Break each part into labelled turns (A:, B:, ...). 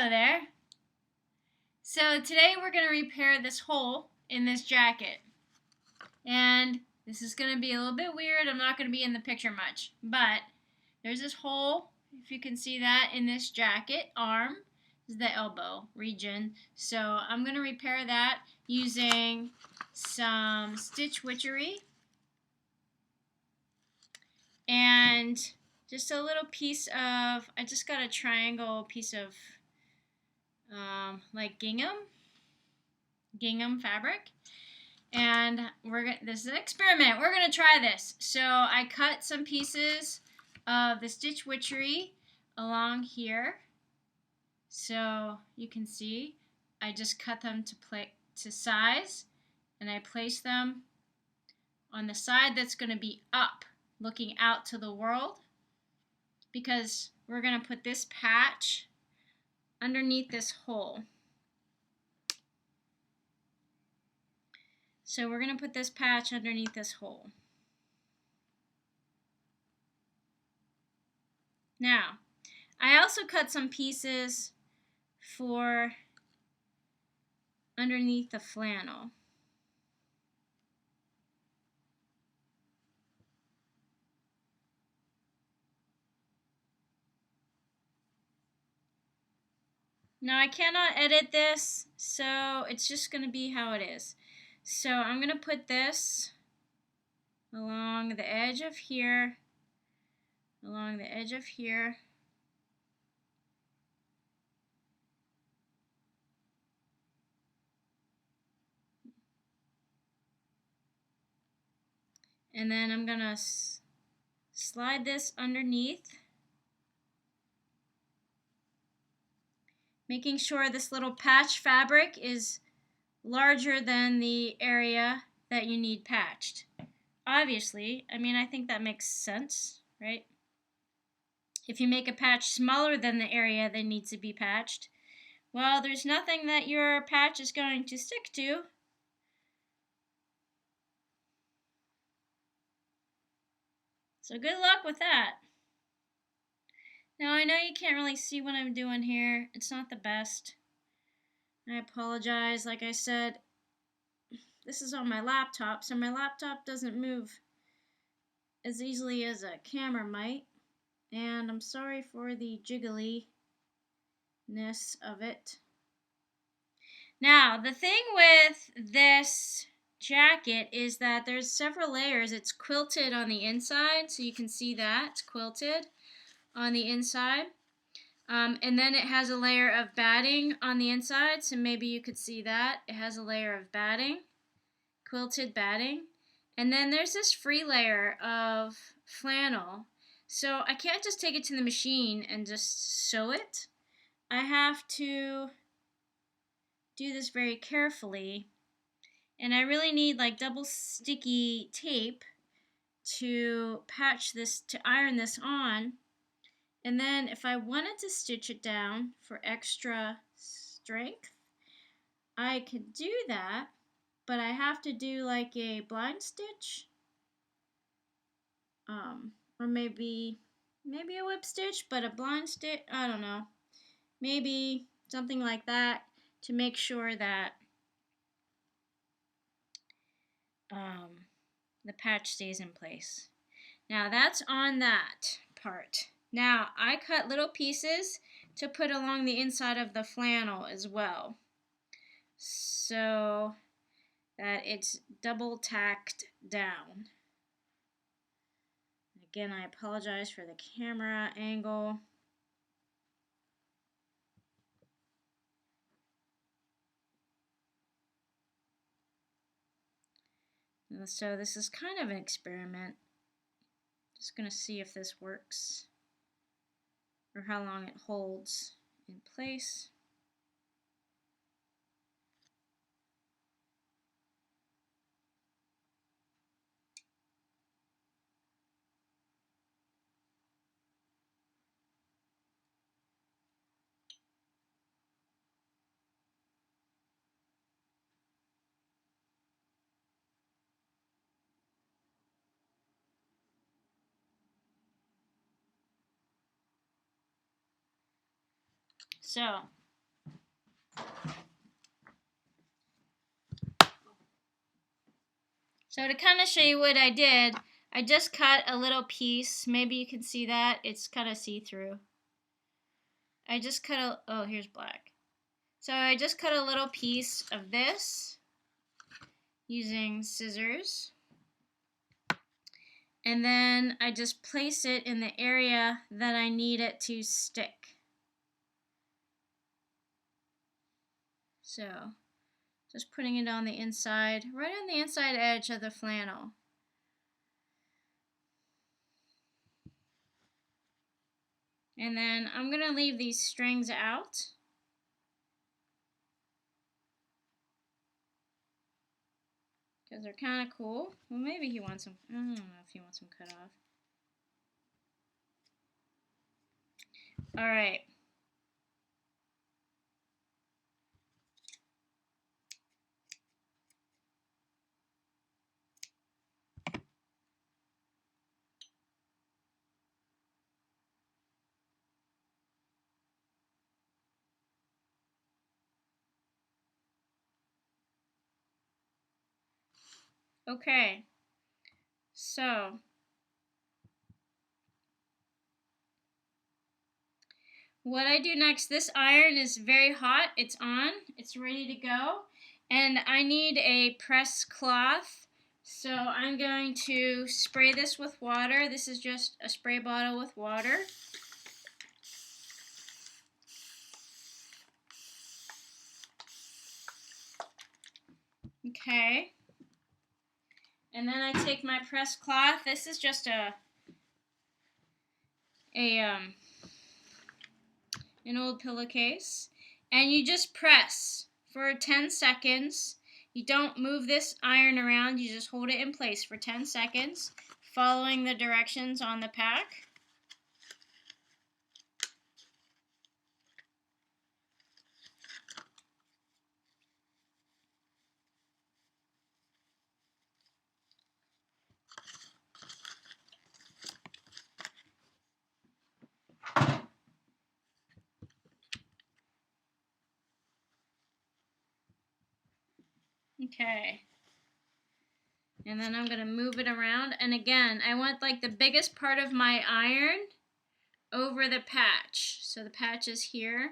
A: Hello there. So today we're going to repair this hole in this jacket. And this is going to be a little bit weird. I'm not going to be in the picture much. But there's this hole, if you can see that, in this jacket arm. This is the elbow region. So I'm going to repair that using some stitch Witchery. And just a little piece of, I just got a triangle piece of like gingham fabric, and this is an experiment. We're gonna try this. So I cut some pieces of the stitch Witchery along here, so you can see I just cut them to size, and I place them on the side that's going to be up, looking out to the world, because we're going to put this patch underneath this hole. So we're going to put this patch underneath this hole. Now, I also cut some pieces for underneath the flannel. Now I cannot edit this, so it's just going to be how it is. So I'm going to put this along the edge of here, along the edge of here, and then I'm going to slide this underneath, making sure this little patch fabric is larger than the area that you need patched. Obviously, I mean, I think that makes sense, right? If you make a patch smaller than the area that needs to be patched, well, there's nothing that your patch is going to stick to. So good luck with that. Now, I know you can't really see what I'm doing here. It's not the best. I apologize. Like I said, this is on my laptop, so my laptop doesn't move as easily as a camera might. And I'm sorry for the jiggliness of it. Now, the thing with this jacket is that there's several layers. It's quilted on the inside, so you can see that. It's quilted on the inside. And then it has a layer of batting on the inside, so maybe you could see that. It has a layer of batting, quilted batting. And then there's this free layer of flannel. So I can't just take it to the machine and just sew it. I have to do this very carefully. And I really need like double sticky tape to patch this, to iron this on. And then if I wanted to stitch it down for extra strength, I could do that, but I have to do like a blind stitch, or maybe a whip stitch, but a blind stitch, I don't know, maybe something like that to make sure that the patch stays in place. Now that's on that part. Now I cut little pieces to put along the inside of the flannel as well, so that it's double tacked down. Again, I apologize for the camera angle. So this is kind of an experiment. Just going to see if this works or how long it holds in place. So So to kind of show you what I did, I just cut a little piece. Maybe you can see that. It's kind of see-through. I just cut a, oh, here's black. So I just cut a little piece of this using scissors. And then I just place it in the area that I need it to stick. So just putting it on the inside, right on the inside edge of the flannel. And then I'm going to leave these strings out. Because they're kind of cool. Well, maybe he wants them. I don't know if he wants them cut off. Alright. Okay. So what I do next, this iron is very hot. It's on. It's ready to go. And I need a press cloth. So I'm going to spray this with water. This is just a spray bottle with water. Okay. And then I take my press cloth. This is just an old pillowcase. And you just press for 10 seconds. You don't move this iron around. You just hold it in place for 10 seconds, following the directions on the pack. Okay. And then I'm going to move it around. And again, I want like the biggest part of my iron over the patch. So the patch is here.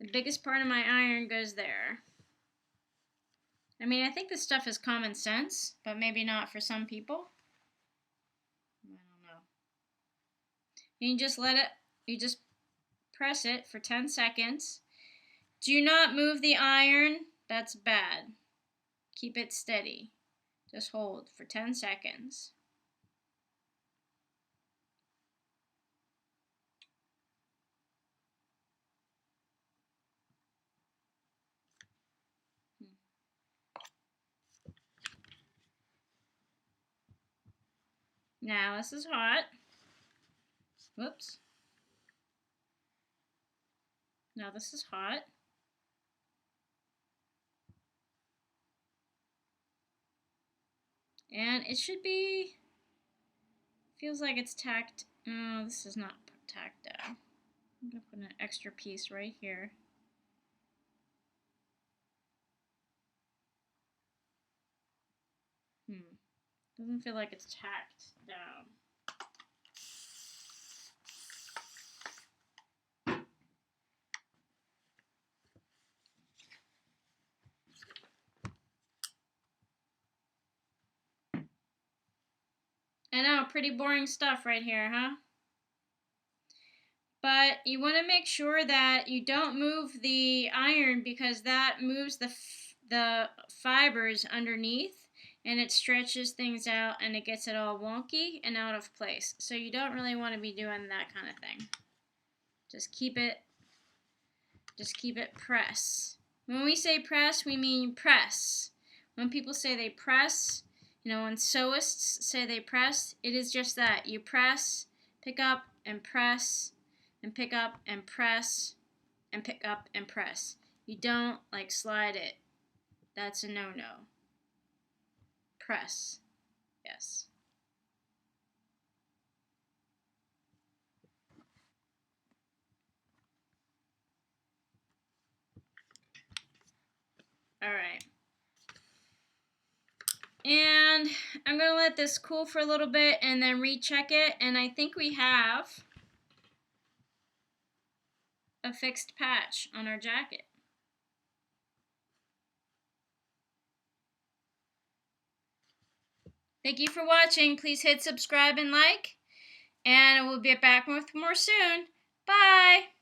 A: The biggest part of my iron goes there. I mean, I think this stuff is common sense, but maybe not for some people. I don't know. And you just you just press it for 10 seconds. Do not move the iron. That's bad. Keep it steady. Just hold for 10 seconds. Now this is hot. Whoops. Now this is hot. And it should be, feels like it's tacked. Oh, this is not tacked down. I'm going to put an extra piece right here. Doesn't feel like it's tacked down. I know, pretty boring stuff right here, huh? But you want to make sure that you don't move the iron because that moves the fibers underneath and it stretches things out and it gets it all wonky and out of place. So you don't really want to be doing that kind of thing. Just keep it press. When we say press, we mean press. When people say they press, you know, when sewists say they press, it is just that. You press, pick up and press, and pick up and press, and pick up and press. You don't like slide it. That's a no-no. Press. Yes. Alright. And I'm going to let this cool for a little bit and then recheck it. And I think we have a fixed patch on our jacket. Thank you for watching. Please hit subscribe and like. And we'll be back with more soon. Bye!